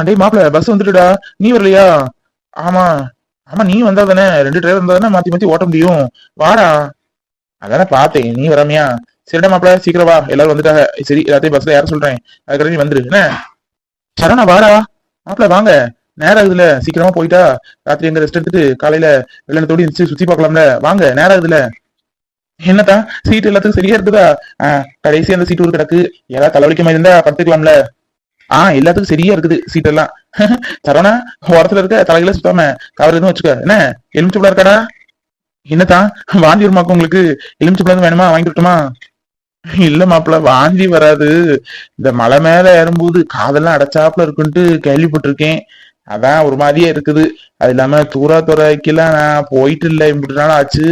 டேய் மாப்பிள பஸ் வந்துட்டுடா. நீ வரலையா? ஆமா. ஆமா, நீ வந்தா தானே, ரெண்டு டிரைவர் இருந்தா தானே மாத்தி மாத்தி ஓட்ட முடியும். வாடா. அதானே பார்த்தேன், நீ வரமியா? சரிடா மாப்பிள, சீக்கிரம் வா, எல்லாரும் வந்துட்டாங்க. சரி, எல்லாத்தையும் பஸ்ல யார சொல்றேன், அதுக்கப்புறம் நீ வந்துரு என்ன. சரணா வாடா. மாப்பிள வாங்க. நேரம் ஆகுதுல, சீக்கிரமா போயிட்டா ராத்திரி எங்க ரெஸ்ட் எடுத்துட்டு காலையில வெள்ளனத்தோடு இருந்துச்சு சுத்தி பார்க்கலாம்ல. வாங்க, நேரம் ஆகுதுல. என்னதான் சீட் எல்லாத்துக்கும் சரியா இருக்குதா? கடைசி அந்த சீட் ஒரு கிடக்கு, ஏதாவது தலைவலிக்க மாதிரி இருந்தா படுத்துக்கலாம்ல. எல்லாத்துக்கும் சரியா இருக்குது சீட் எல்லாம். சரவணா, ஓரத்துல இருக்க தலைகளை சுத்தாம கவர் எதுவும் வச்சுக்க என்ன. எலுமிச்சப்பழம் இருக்காடா? என்னதான் வாந்தி வருமாக்கும் உங்களுக்கு? எலுமிச்சப்பழம் வேணுமா, வாங்கி விட்டுமா? இல்ல மாப்பிள்ள, வாந்தி வராது. இந்த மலை மேல ஏறும்போது காதெல்லாம் அடைச்சாப்புல இருக்குன்ட்டு கேள்விப்பட்டிருக்கேன். அதான் ஒரு மாதிரியே இருக்குது. அது இல்லாம துறைக்கெல்லாம் நான் போயிட்டு இல்லை, இப்படி நாள் ஆச்சு.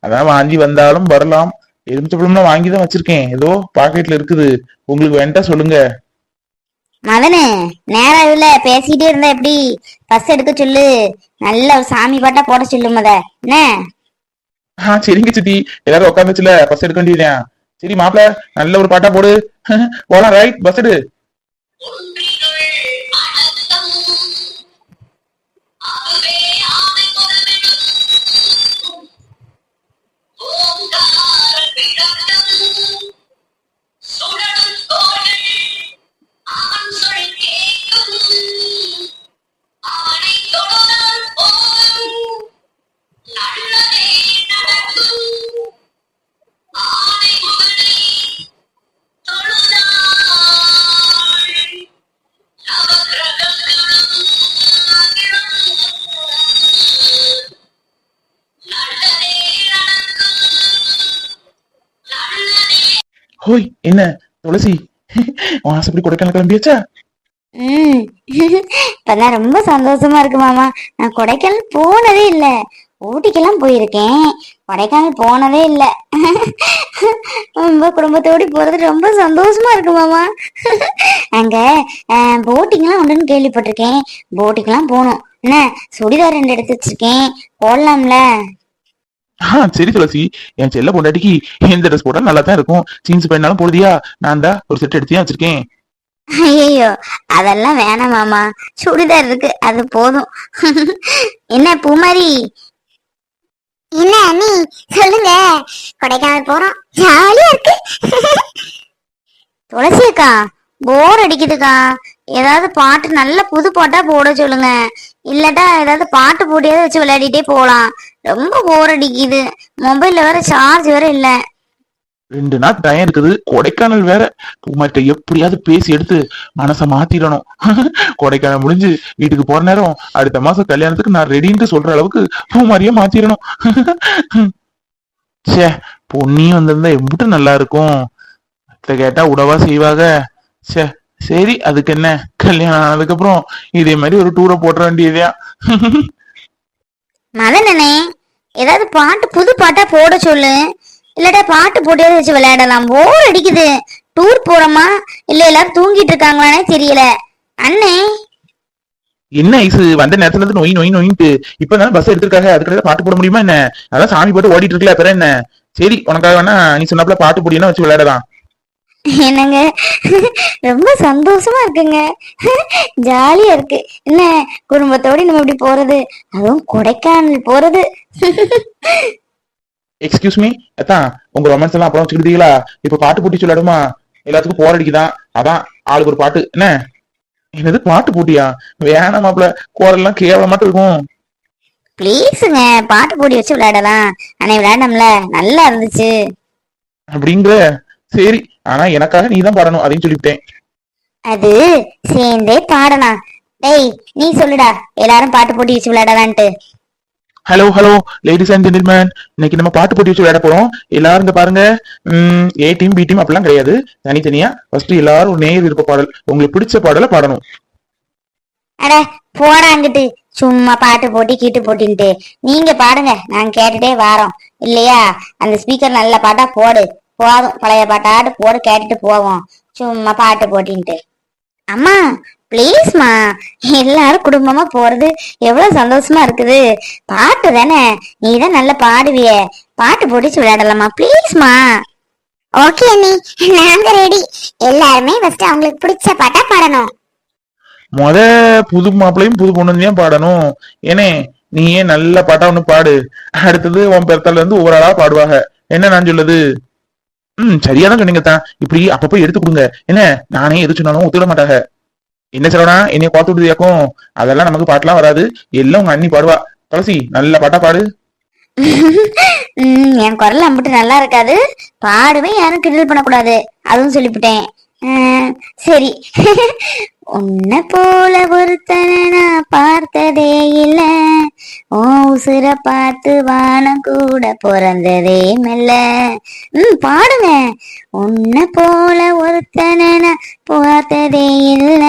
அதான் வாந்தி வந்தாலும் வரலாம். எலுமிச்சப்பழம்லாம் வாங்கிதான் வச்சிருக்கேன், ஏதோ பாக்கெட்ல இருக்குது. உங்களுக்கு வேண்டா சொல்லுங்க. மதனு, நேரம் இல்ல, பேசிட்டே இருந்தா எப்படி? பஸ் எடுக்க சொல்லு. நல்ல ஒரு சாமி பாட்டா போட சொல்லு மத என்ன. சரிங்க சித்தி, எல்லாரும் உட்காந்துச்சுல, பஸ் எடுக்க வேண்டியதுதான். சரி மாப்பிள, நல்ல ஒரு பாட்டா போடு. போலாம், ரைட், பஸ் எடு. ஹோய், என்ன துளசி, வாசப்படி கொடைக்கானல் கிளம்பியாச்சா? இப்பதான் ரொம்ப சந்தோஷமா இருக்கு மாமா. நான் கொடைக்கானல் போனதே இல்ல. ஊட்டிக்கெல்லாம் போயிருக்கேன், கொடைக்கானல் போனதே இல்ல. ரொம்ப குடும்பத்தோடு போறது ரொம்ப சந்தோஷமா இருக்கு மாமா. அங்க போட்டிங் எல்லாம் உண்டுன்னு கேள்விப்பட்டிருக்கேன். போட்டிங் எல்லாம் போகணும் என்ன. சுடிதார் 2 எடுத்து வச்சிருக்கேன், போடலாம்ல. சரி துளசி, என் செல்ல பொண்டாட்டிக்கு எந்த ட்ரெஸ் போட்டா நல்லா தான் இருக்கும். ஜீன்ஸ் பேண்டாலும் போடுதியா? நான் தான் ஒரு செட் எடுத்தியா வச்சிருக்கேன். ஐயோ, அதெல்லாம் வேணாம் மாமா, சுடிதார் இருக்கு, அது போதும். என்ன பூமாரி? என்ன அண்ணி சொல்லுங்க. கொடைக்கானல் போறோம், ஜாலியா இருக்கு. துளசி அக்கா, போர் அடிக்குதுக்கா. ஏதாவது பாட்டு, நல்ல புது பாட்டா போட சொல்லுங்க. இல்லட்டா ஏதாவது பாட்டு போட்டியாவது வச்சு விளையாடிட்டே போலாம். ரொம்ப போர் அடிக்குது. மொபைல்ல வேற சார்ஜ் வேற இல்ல. 2 நாள் டைம் இருக்குது, கொடைக்கானல் வேற. பூமாட்ட எப்படியாவது பேசி எடுத்து மனசை மாத்திடணும். கொடைக்கானல் முடிஞ்சு வீட்டுக்கு போற நேரம் அடுத்த மாசம் கல்யாணத்துக்கு நான் ரெடின்னு சொல்ற அளவுக்கு பூமாரியா மாத்திரணும். சே, பொன்னியும் வந்திருந்தா எம்பிட்டு நல்லா இருக்கும். அத்தை கேட்டா உடவா செய்வாங்க. சே, சரி, அதுக்கு என்ன, கல்யாணம் ஆனதுக்கு அப்புறம் இதே மாதிரி ஒரு டூரை போட்டுற வேண்டியதா. மதனனே, ஏதாவது பாட்டு, புது பாட்டா போட சொல்லு. இல்லட்டா பாட்டு போட்டியாவது வச்சு விளையாடலாம். போர் அடிக்குது. டூர் போறோமா இல்ல எல்லாரும் தூங்கிட்டு இருக்காங்களானே தெரியல. அண்ணே, என்ன ஐசு, வந்த நேரத்துல இருந்து நோய் நோய் நோயின்ட்டு இப்பதான் பஸ் எடுத்திருக்காங்க, அதுக்கிட்ட பாட்டு போட முடியுமா என்ன? அதான் சாமி பாட்டு ஓடிட்டு இருக்கல, பிற என்ன. சரி, உனக்காக வேணா நீ சொன்னாப்புல பாட்டு போடினா வச்சு விளையாடலாம். என்னங்க, ரொம்ப சந்தோஷமா இருக்குங்க. ஜாலியா இருக்கு என்ன. குடும்பத்தோட நம்ம இப்படி போறது, அதுவும் கொடைக்கானல் போறது. எக்ஸ்கியூஸ் மீ அதான், உங்க ரொமான்ஸ் எல்லாம் அப்புறம் வச்சுக்கிட்டீங்களா? இப்ப பாட்டு போட்டி விளையாடுமா? எல்லாத்துக்கும் போர் அடிக்குதான், அதான் ஆளுக்கு ஒரு பாட்டு என்ன. என்னது பாட்டு போட்டியா? வேணாம் மாப்பிள, குரல்லாம் கேவலமாட்டு இருக்கும். ப்ளீஸுங்க, பாட்டு போட்டி வச்சு விளையாடலாம். அன்னை விளையாடம்ல, நல்லா இருந்துச்சு. அப்படிங்கிற. சரி, ஆனா எனக்காக நீ தான் பாடணும், அதையும் சொல்லிவிட்டேன். அது சேர்ந்தே பாடலாம். டேய், நீ சொல்லுடா, எல்லாரும் பாட்டு போட்டி வச்சு விளையாடலான்ட்டு. Hello hello ladies and gentlemen, இன்னைக்கு நம்ம பாட்டு போட்டி வச்சு விளையாட போறோம். எல்லாரும் இங்க பாருங்க. ஏ டீம் பி டீம் அப்படிலாம் கிடையாது, தனித்தனியா. ஃபர்ஸ்ட் எல்லாரும் ஒரு நேர் விருப்ப பாடல், உங்களுக்கு பிடிச்ச பாடலை பாடணும். அட போடாங்கிட்டு, சும்மா பாட்டு போட்டி கீட்டு போட்டின்ட்டு. நீங்க பாடுங்க, நாங்க கேட்டுட்டே வாரோம். இல்லையா, அந்த ஸ்பீக்கர் நல்ல பாட்டா போடு, போதும். பழைய பாட்டாட்டு போடு, கேட்டுட்டு போவோம். சும்மா பாட்டு போட்டின்ட்டு. அம்மா பிளீஸ்மா, எல்லாரும் குடும்பமா போறது எவ்வளவு சந்தோஷமா இருக்குது. பாட்டு தானே, நீ தான் நல்லா பாடுவிய, பாட்டு போட்டுச்சு விளையாடலாமா பிளீஸ்மா. ஓகே அண்ணி, நாங்க ரெடி. எல்லாருமே ஃபர்ஸ்ட் அவங்களுக்கு பிடிச்ச பாட்டா பாடணும். முத புது மாப்பிள்ளையும் புது பொண்ணு தான் பாடணும். ஏனே நீ ஏன் நல்ல பாட்டா ஒண்ணு பாடு. அடுத்தது உன் பெருத்தால இருந்து ஒவ்வொரு ஆளா பாடுவாங்க. என்ன நான் சொல்லுது? சரியாதான் சொன்னீங்க தான். இப்படி அப்பப்போ எடுத்து கொடுங்க. என்ன நானே எது சொன்னாலும் ஒத்துவிட மாட்டாங்க. என்ன சொல்லணா என்னைய பார்த்து விடுதியாக்கும். அதெல்லாம் நமக்கு பாட்டுலாம் வராது. எல்லாம் உங்க அண்ணி பாடுவா. துளசி நல்ல பாட்டா பாடு. என் குரல் அம்பிட்டு நல்லா இருக்காது. பாடுவேன், யாரும் கிண்டல் பண்ணக்கூடாது, அதுவும் சொல்லிவிட்டேன். சரி. உன்னை போல ஒருத்தனை நான் பார்த்ததே இல்ல, ஓ உசுர பார்த்து வானம் கூட பிறந்ததே மெல்ல. பாடுங்க. உன்னை போல ஒருத்தனை நான் பார்த்ததே இல்ல,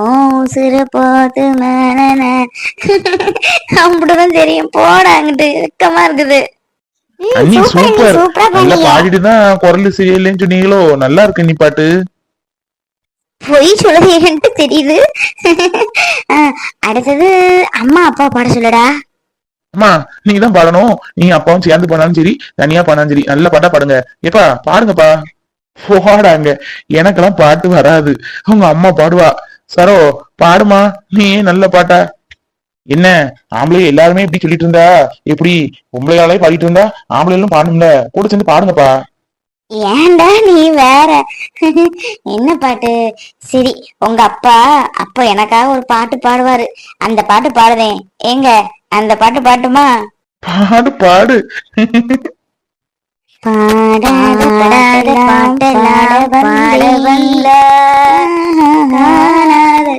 ஓ உசுர பார்த்து மேல. அப்படிதான் தெரியும். போடாங்கிட்டு வெக்கமா இருக்குது. அண்ணி சூப்பர். நல்லா பாடிட்டுதான் குரல் சரியில்லைன்னு சொன்னீங்களோ? நல்லா இருக்கு நீ பாட்டு. பொய் சொல்லுறேன்ட்டு தெரியுது. அடுத்தது அம்மா அப்பா பாட சொல்லடா. அம்மா நீங்க தான் பாடணும். நீங்க அப்பாவும் சேர்ந்து பண்ணாலும் சரி, தனியா பண்ணாலும் சரி, நல்ல பாட்டா பாடுங்க. எப்பா பாடுங்கப்பா. போடாங்க. எனக்கெல்லாம் பாட்டு வராது. உங்க அம்மா பாடுவா. சரோ பாடுமா நீ நல்ல பாட்டா. என்ன ஆம்பளை எல்லாருமே இப்படி சொல்லிட்டு இருந்தா எப்படி? பொம்பளையாலே பாடிட்டு இருந்தா ஆம்பளைகளும் பாடணும்ல. கூட சேர்ந்து பாடுங்கப்பா. ஏன்டா நீ வேற. என்ன பாட்டு? சரி, உங்க அப்பா அப்ப எனக்காக ஒரு பாட்டு பாடுவாரு. அந்த பாட்டு பாடுவேன். ஏங்க அந்த பாட்டு பாட்டுமா? பாடு பாடு.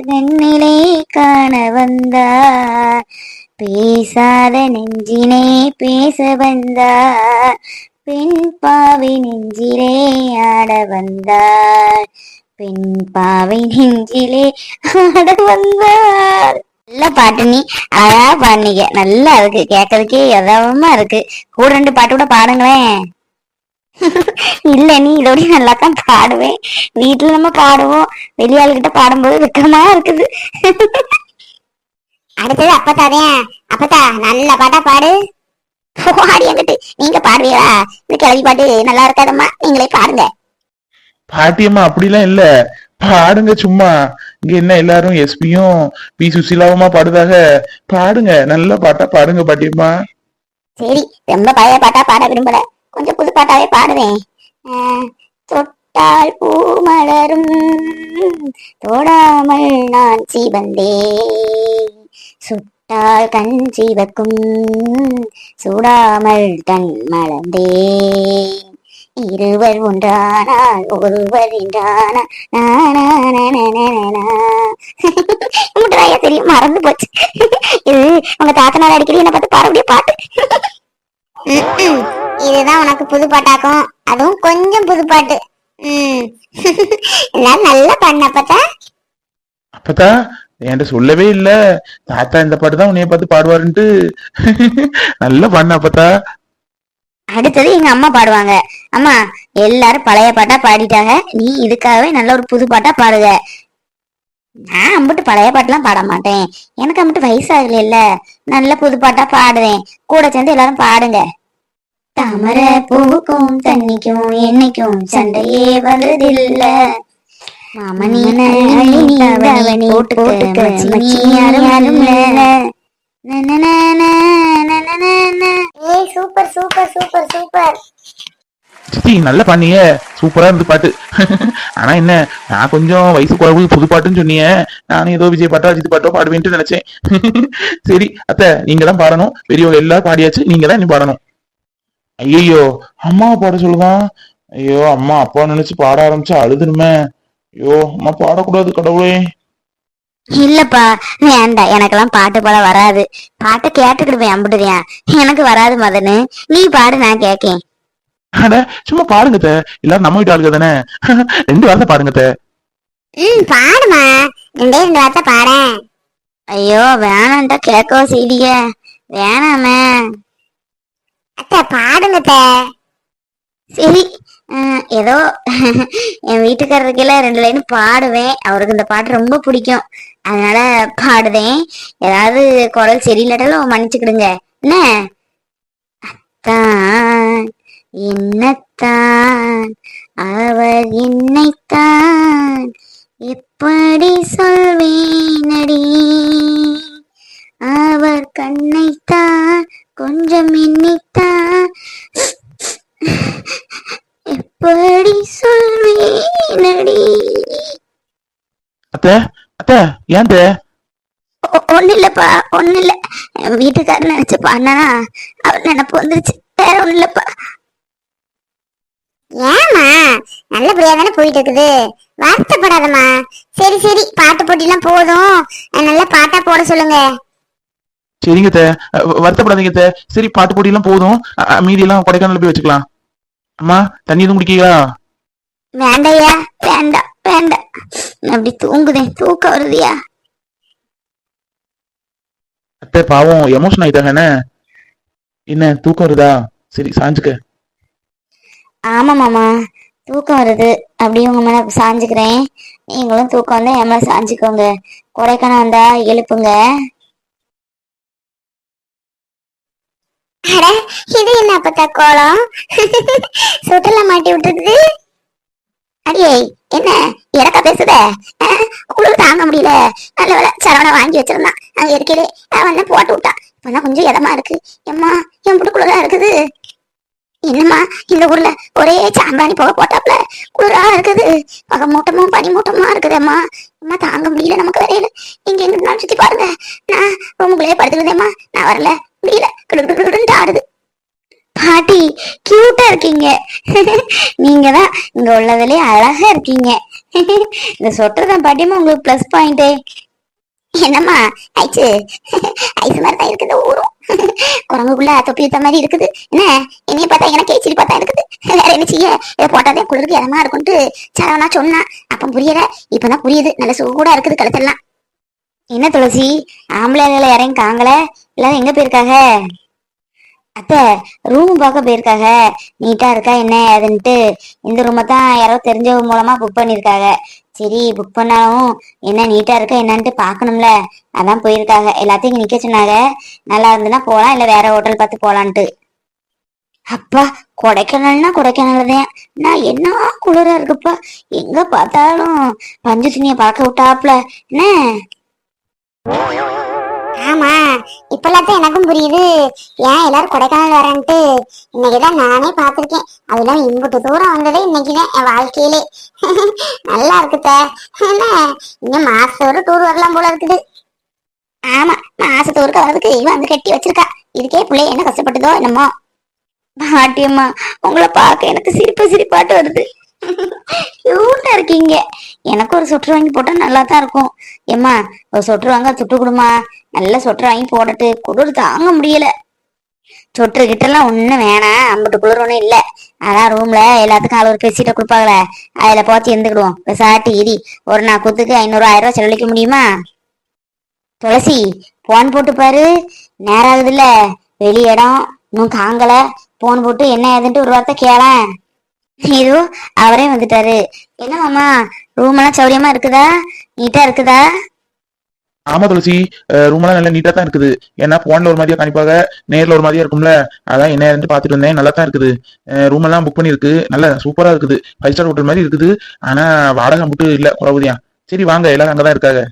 கண்ணிலே காண வந்தார், பேசாத நெஞ்சினே பேச வந்தார், பெண் பாவை நெஞ்சிலே ஆட வந்தார், பெண் பாவை நெஞ்சிலே ஆட வந்தார். நல்ல பாட்டு. நீ அழகா பாடுனீங்க. நல்லா இருக்கு, கேட்கறதுக்கே எதமா இருக்கு. கூட 2 பாட்டு கூட பாடுங்களேன். இல்ல நீ இதோட நல்லா தான் பாடுவேன். வீட்டுல நம்ம பாடுவோம், வெளியாளுகிட்ட பாடும்போது வெக்கமா இருக்குது. அடுத்தது அப்பத்தாதேன். அப்பத்தா நல்ல பாட்டா பாடு. பாடியங்கிட்டு நீங்க பாடுவீங்களா? இந்த கிளவி பாட்டு நல்லா இருக்காதம்மா, நீங்களே பாடுங்க. பாட்டியம்மா அப்படிலாம் இல்ல, பாடுங்க சும்மா. இங்க என்ன எல்லாரும் எஸ்பியும் பி சுசிலாவுமா பாடுதாக. பாடுங்க, நல்ல பாட்டா பாடுங்க பாட்டியம்மா. சரி, ரொம்ப பழைய பாட்டா பாட விரும்பல, கொஞ்சம் புது பாட்டாவே பாடுவேன். தொட்டால் பூ மலரும், தொடாமல் நான் சிவந்தே, சுட்டால் கண் சிவக்கும், சுடாமல் கண் மலர்ந்தே, இருவர் ஒன்றானால் ஒருவர் என்றானா. தெரியும், மறந்து போச்சு. இது உங்க தாத்தனார் அடிக்கடி என்ன பார்த்து பாடக்கூடிய பாட்டு. இதுதான் உனக்கு புது பாட்டாக்கும், அதுவும் கொஞ்சம் புது பாட்டு. எல்லாரும் நல்லா பண்ண அப்பத்தா. அப்பதா என்கிட்ட சொல்லவே இல்ல. தாத்தா இந்த பாட்டு தான் உன்னைய பார்த்து பாடுவாருன்ட்டு. நல்லா பண்ண அப்பதா. அடுத்தது எங்க அம்மா பாடுவாங்க. அம்மா எல்லாரும் பழைய பாட்டா பாடிட்டாங்க, நீ இதுக்காகவே நல்ல ஒரு புது பாட்டா பாடுங்க. நான் அம்பிட்டு பழைய பாட்டுலாம் பாட மாட்டேன், எனக்கு அம்பிட்டு வயசாகல இல்ல. நல்ல புது பாட்டா பாடுவேன், கூட சேர்ந்து எல்லாரும் பாடுங்க. தாமரை பூவுக்கும் தண்ணிக்கும் என்னைக்கும் சண்டையே வந்ததில்ல, மாமனி சூப்பர் சூப்பர் சூப்பர் சூப்பர். சித்தி நல்ல பண்ணிய, சூப்பரா இருந்து பாட்டு. ஆனா என்ன, நான் கொஞ்சம் வயசு குறைவு, புது பாட்டுன்னு சொன்னீங்க. நானும் ஏதோ விஜய் பாட்டோ அஜித் பாட்டோ பாடுவேன்ட்டு நினைச்சேன். சரி அத்தை, நீங்க தான் பாடணும். பெரியவங்க எல்லாரும் பாடியாச்சு, நீங்க தான் நீ பாடணும். ஐயோ அம்மாவை பாட சொல்லுவான். ஐயோ அம்மா அப்பா நினைச்சு பாட ஆரம்பிச்சா அழுதுருமே. ஐயோ அம்மா பாடக்கூடாது கடவுளே. இல்லப்பா வேண்டாம், எனக்கெல்லாம் பாட்டு பாட வராது. பாட்டை கேட்டுக்கிடுவேன், அம்பிடுவேன். எனக்கு வராது மதனு, நீ பாடு, நான் கேக்கேன். அட சும்மா பாருங்க தே, எல்லாரும் நம்ம வீட்டு ஆளுங்க தானே. 2 வார்த்தை பாருங்க தே. பாடுமா, 2 வார்த்தை பாட. ஐயோ வேணான்ட்டா கேட்கவோ செய்திய, வேணாமே. அத்தை பாடுங்க தே. சரி, ஏதோ என் வீட்டுக்காரருக்கெல்ல 2 லைன் பாடுவேன். அவருக்கு இந்த பாட்டு ரொம்ப பிடிக்கும், அதனால பாடுவேன். ஏதாவது குரல் சரியில்லாட்டாலும் மன்னிச்சுக்கிடுங்க என்ன. அத்தான் என்னத்தான் அவர் என்னைத்தான் எப்படி சொல்வேன். அத்தை அத்தை ஏன் தே? ஒண்ணு இல்லப்பா, ஒண்ணு இல்ல. என் வீட்டுக்காரர் நினைச்சு பண்ணனா அவர் நினைப்பு வந்துருச்சு, வேற ஒண்ணு இல்லப்பா. ஏமா நல்லபடியா தானே போயிட்டு இருக்குது, வருத்தப்படாதம்மா. சரி சரி, பாட்டு போட்டிலாம் போதும், நல்ல பாட்டா போட சொல்லுங்க. சரிங்க தே, வருத்தப்படாதீங்க தே. சரி பாட்டு போட்டி எல்லாம் போதும், மீதி எல்லாம் கொடைக்கானல் போய் வச்சுக்கலாம். அம்மா தண்ணி எதுவும் குடிக்கீங்களா? வேண்டாயா, வேண்டாம் வேண்டாம், அப்படி தூங்குதேன், தூக்கம் வருதியா. அத்தை பாவம் எமோஷன் ஆயிட்டாங்க என்ன? என்ன தூக்கம் வருதா? சரி சாஞ்சுக்க. ஆமா மாமா, தூக்கம் வருது, அப்படியே உங்க மேல சாஞ்சுக்கிறேன். நீங்களும் தூக்கம் வந்தா என் மேல சாஞ்சுக்கோங்க. கொடைக்கானல் வந்தா எழுப்புங்க. அட, இது என்ன அப்பத்தா கோலம்? சுட்டல மாட்டி விட்டுருக்குது. அடியே, என்ன இறக்க பேசுத? குளிர் தாங்க முடியல. நல்ல வேலை சரவணா வாங்கி வச்சிருந்தான், அங்க இருக்கையிலே அவன் வந்து போட்டு விட்டான். இப்பதான் கொஞ்சம் இதமா இருக்கு. எம்மா, என் புட்டு குளிரா இருக்குது. என்னம்மா இந்த ஊர்ல ஒரே சாம்பாணி போக போட்டாப்ல குளிரா இருக்குது. பக மூட்டமும் பனி மூட்டமா இருக்குதேம்மா. அம்மா தாங்க முடியல நமக்கு வரையில. நீங்க எங்க சுத்தி பாருங்க. நான் ரூமுக்குள்ளேயே படுத்துருந்தேம்மா, நான் வரல, முடியல, கிடுக்கிட்டு ஆடுது. பாட்டி கியூட்டா இருக்கீங்க. நீங்க தான் இங்க உள்ளதுலயே அழகா இருக்கீங்க. இந்த சொட்டர் தான் பாட்டியமா உங்களுக்கு பிளஸ் பாயிண்டே. என்னம்மா ஐச்சு, ஐஸ் மாதிரி தான் இருக்குது ஊரும். குரங்குக்குள்ள தொப்பி வித்த மாதிரி இருக்குது. என்ன என்னைய பார்த்தா எனக்கு கேச்சிரி பார்த்தா இருக்குது. வேற என்ன செய்ய, இதை போட்டாதே குளிருக்கு இடமா இருக்கும்ட்டு சரவணா சொன்னா. அப்ப புரியல, இப்பதான் புரியுது. நல்ல சூடா இருக்குது கழுத்தெல்லாம். என்ன துளசி, ஆம்பளைல யாரையும் காங்கல, எல்லாரும் எங்க போயிருக்காங்க? அத்தை ரூம் பார்க்க போயிருக்காங்க. நீட்டா இருக்கா என்ன ஏதுன்ட்டு. இந்த ரூமை தான் யாரோ தெரிஞ்சவங்க மூலமா புக் பண்ணிருக்காங்க. சரி புக் பண்ணாலும் என்ன நீட்டா இருக்கா என்னன்ட்டு பாக்கணும்ல, அதான் போயிருக்காங்க. எல்லாத்தையும் இங்க நிக்க சொன்னாங்க. நல்லா இருந்துன்னா போலாம், இல்ல வேற ஹோட்டல் பார்த்து போலான்ட்டு. அப்பா, கொடைக்கானல்னா கொடைக்கானல் தான். நான் என்ன குளிரா இருக்குப்பா, எங்க பார்த்தாலும் பஞ்சு துணிய பார்க்க விட்டாப்ல என்ன. ஆமா, இப்பெல்லாத்தான் எனக்கும் புரியுது ஏன் எல்லாரும் கொடைக்கானல் வரேன்ட்டு. இன்னைக்குதான் நானே பாத்திருக்கேன். அதெல்லாம் இம்புட்டு தூரம் வந்ததே இன்னைக்குதான் என் வாழ்க்கையிலே. நல்லா இருக்குத. என்ன இன்னும் மாசத்தோட டூர் வரலாம் போல இருக்குது. ஆமா, மாசத்தூருக்கு வர்றதுக்கு இவன் வந்து கட்டி வச்சிருக்கா. இதுக்கே பிள்ளை என்ன கஷ்டப்பட்டதோ என்னமோ. பாட்டியம்மா, உங்களை பார்க்க எனக்கு சிரிப்பு சிரிப்பாட்டு வருது. கியூட்டா இருக்கீங்க. எனக்கு ஒரு சொட்டர் வாங்கி போட்டா நல்லா தான் இருக்கும். ஏம்மா, ஒரு சொட்டர் வாங்க சுட்டு கொடுமா. நல்ல சொட்டர் வாங்கி போட்டுட்டு குளிர் தாங்க முடியல. சொட்டரு கிட்ட எல்லாம் ஒண்ணும் வேணாம், அம்பட்டு குளிர் ஒண்ணும் இல்ல. அதான் ரூம்ல எல்லாத்துக்கும் அளவு பெசிட்ட கொடுப்பாங்களே, அதுல போச்சு இருந்துக்கிடுவோம். சாட்டி இடி ஒரு நான் குத்துக்கு 500 1000 ரூபாய் செலவழிக்க முடியுமா? துளசி, போன் போட்டு பாரு, நேரம் ஆகுதுல்ல, வெளி இடம் இன்னும் காங்கல. போன் போட்டு என்ன ஏதுன்ட்டு ஒரு வார்த்தை கேளேன். இதோ அவரே வந்துட்டாரு. என்ன மாமா, ரூம் எல்லாம் சௌரியமா இருக்குதா, நீட்டா இருக்குதா? ஆமா துளசி, ரூம் எல்லாம் நல்லா நீட்டா தான் இருக்குது. ஏன்னா போன்ல ஒரு மாதிரியா காணிப்பாங்க, நேர்ல ஒரு மாதிரியா இருக்கும்ல, அதான் என்ன ஏதுன்ட்டு பாத்துட்டு இருந்தேன். நல்லா தான் இருக்குது. ரூம் எல்லாம் புக் பண்ணிருக்கு, நல்லா சூப்பரா இருக்குது. 5 ஸ்டார் ஹோட்டல் மாதிரி இருக்குது. ஆனா வாடகை மட்டும் இல்ல, குறவுதியா. சரி வாங்க, எல்லாரும் அங்கதான் இருக்காங்க.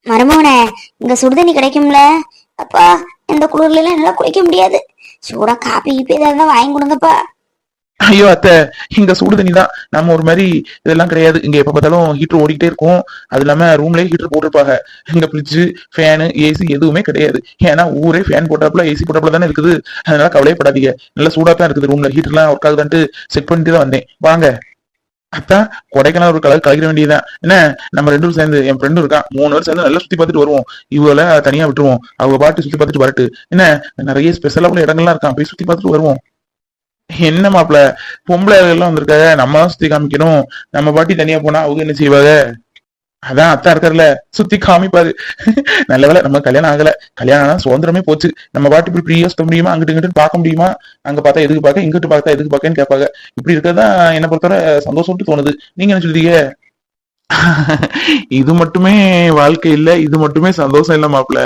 மருமகனே, இங்க சுடுதண்ணி கிடைக்கும்ல? அப்பா, இந்த குளிர்ல எல்லாம் என்னால குளிக்க முடியாது. சூடா காப்பி கீப்பி ஏதாவது வாங்கி கொடுங்கப்பா. ஐயோ அத்தை, இங்க சுடு தண்ணி தான். நம்ம ஒரு மாதிரி இதெல்லாம் கிடையாது. இங்க எப்ப பார்த்தாலும் ஹீட்டர் ஓடிக்கிட்டே இருக்கும். அது இல்லாம ரூம்லயே ஹீட்டர் போட்டிருப்பாங்க. இங்க ஃப்ரிட்ஜ், ஃபேனு, ஏசி எதுவுமே கிடையாது. ஏன்னா ஊரே ஃபேன் போட்டாப்புல ஏசி போட்டாப்புல தானே இருக்குது. அதனால கவலையப்படாதீங்க, நல்லா சூடா தான் இருக்குது. ரூம்ல ஹீட்டர்லாம் ஒர்க் ஆகுதான்ட்டு செக் பண்ணிட்டு தான் வந்தேன். வாங்க அத்தான், கொடைக்கானல் ஒரு கலர் கலக்கிற வேண்டியதுதான். என்ன நம்ம 2 பேரும் சேர்ந்து, என் ஃப்ரெண்டும் இருக்கான், 3 பேரும் சேர்ந்து நல்லா சுத்தி பார்த்துட்டு வருவோம். இவளை தனியா விட்டுருவோம், அவங்க பாட்டு சுத்தி பார்த்துட்டு வரட்டு. என்ன நிறைய ஸ்பெஷலா உள்ள இடங்கள்லாம் இருக்கான், போய் சுத்தி பார்த்துட்டு வருவோம். என்ன மாப்பிள, பொம்பளை எல்லாம் வந்திருக்காங்க, நம்ம தான் சுத்தி காமிக்கணும். நம்ம பாட்டி தனியா போனா அவங்க என்ன செய்வாங்க? அதான் அத்தா இருக்காருல்ல, சுத்தி காமிப்பாரு. நல்ல வேலை நம்ம கல்யாணம் ஆகல. கல்யாணம் ஆனா சுதந்திரமே போச்சு. நம்ம பாட்டி இப்படி ஃப்ரீயா சுத்த முடியுமா? அங்கிட்டு இங்கிட்டு பார்க்க முடியுமா? அங்க பார்த்தா எதுக்கு பார்க்க, இங்கிட்டு பார்த்தா எதுக்கு பார்க்கன்னு கேட்பாங்க. இப்படி இருக்கிறதா என்ன பொறுத்தவரை சந்தோஷம்னு தோணுது. நீங்க என்ன சொல்றீங்க? இது மட்டுமே வாழ்க்கை இல்ல, இது மட்டுமே சந்தோஷம் இல்ல மாப்பிள்ள.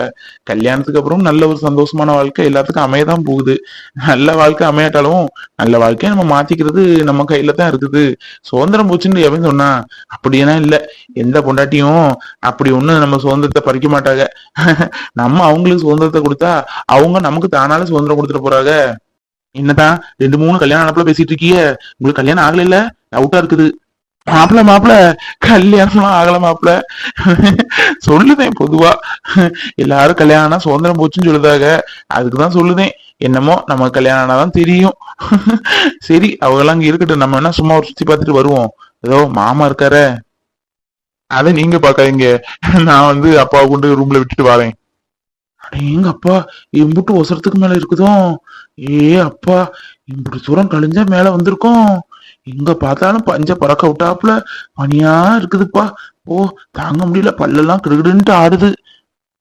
கல்யாணத்துக்கு அப்புறம் நல்ல ஒரு சந்தோஷமான வாழ்க்கை எல்லாத்துக்கும் அமையதான் போகுது. நல்ல வாழ்க்கை அமையாட்டாலும் நல்ல வாழ்க்கையை நம்ம மாத்திக்கிறது நம்ம கையில தான் இருக்குது. சுதந்திரம் போச்சுன்னு எவன் சொன்னா? அப்படியெல்லாம் இல்ல. எந்த பொண்டாட்டியும் அப்படி ஒண்ணு நம்ம சுதந்திரத்தை பறிக்க மாட்டாங்க. நம்ம அவங்களுக்கு சுதந்திரத்தை கொடுத்தா அவங்க நமக்கு தானால சுதந்திரம் கொடுத்துட்டு போறாங்க. என்னதான் 2 3 கல்யாணம் அனுப்பல பேசிட்டு இருக்கீங்க? உங்களுக்கு கல்யாணம் ஆகல? இல்ல டவுட்டா இருக்குது. மாப்பிள்ள கல்யாணம்லாம் ஆகல மாப்பிள்ள. சொல்லுதேன் பொதுவா எல்லாரும் கல்யாணம் சுதந்திரம் போச்சுன்னு சொல்லுதாக. அதுக்குதான் சொல்லுதேன். என்னமோ நம்ம கல்யாணம் ஆனாதான் தெரியும். சரி அவங்கெல்லாம் அங்க இருக்கட்டும், நம்ம என்ன சும்மா ஒரு சுத்தி பார்த்துட்டு வருவோம். ஏதோ மாமா இருக்காரு, அதை நீங்க பாக்காதீங்க. நான் அப்பாவை கொண்டு ரூம்ல விட்டுட்டு வரேன். எங்க அப்பா இம்புட்டு ஒசரத்துக்கு மேல இருக்குதோ. ஏ அப்பா, இம்புட்டு தூரம் கழிஞ்சா மேல வந்திருக்கோம். எங்க பார்த்தாலும் பஞ்ச பறக்க விட்டாப்புல பனியா இருக்குதுப்பா. ஓ, தாங்க முடியல, பல்லெல்லாம் கிடுகிடுன்ட்டு ஆடுது.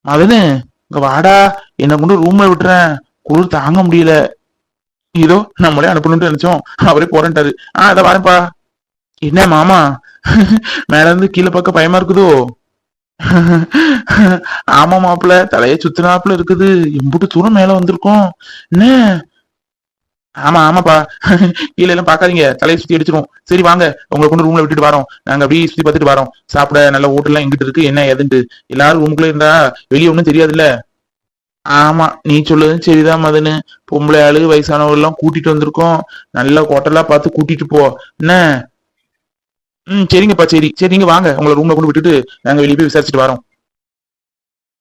மதனு, இங்க வாடா, என்னை கொண்டு ரூம்ல விட்டுறேன், குளிர் தாங்க முடியல. இதோ நம்மளே அனுப்பணும்னு நினைச்சோம், அவரே போறேன்ட்டாரு. அத வரேன்ப்பா. என்ன மாமா, மேல இருந்து கீழே பார்க்க பயமா இருக்குதோ? ஆமா மாப்பிள்ள, தலைய சுத்தினாப்புல இருக்குது. எம்புட்டு தூரம் மேல வந்திருக்கோம். என்ன? ஆமா ஆமாப்பா. கீழே எல்லாம் பாக்காதீங்க, தலையை சுத்தி அடிச்சிரும். சரி வாங்க, உங்களை கொண்டு ரூம்ல விட்டுட்டு வரோம். நாங்க அப்படியே சுத்தி பார்த்துட்டு வரோம். சாப்பிட நல்ல ஹோட்டல்லாம் எங்கிட்டு இருக்கு, என்ன ஏதுன்ட்டு. எல்லாரும் ரூமுக்குள்ள இருந்தா வெளியே ஒண்ணும் தெரியாதுல்ல. ஆமா, நீ சொல்லுதும் சரிதான் மதனு. பொம்பளை ஆளு வயசானவங்க எல்லாம் கூட்டிட்டு வந்திருக்கோம். நல்ல ஹோட்டலா பார்த்து கூட்டிட்டு போ என்ன. சரிங்கப்பா, சரி சரி, நீங்க வாங்க, உங்களை ரூம்ல கொண்டு விட்டுட்டு நாங்க வெளியே போய் விசாரிச்சுட்டு வரோம்.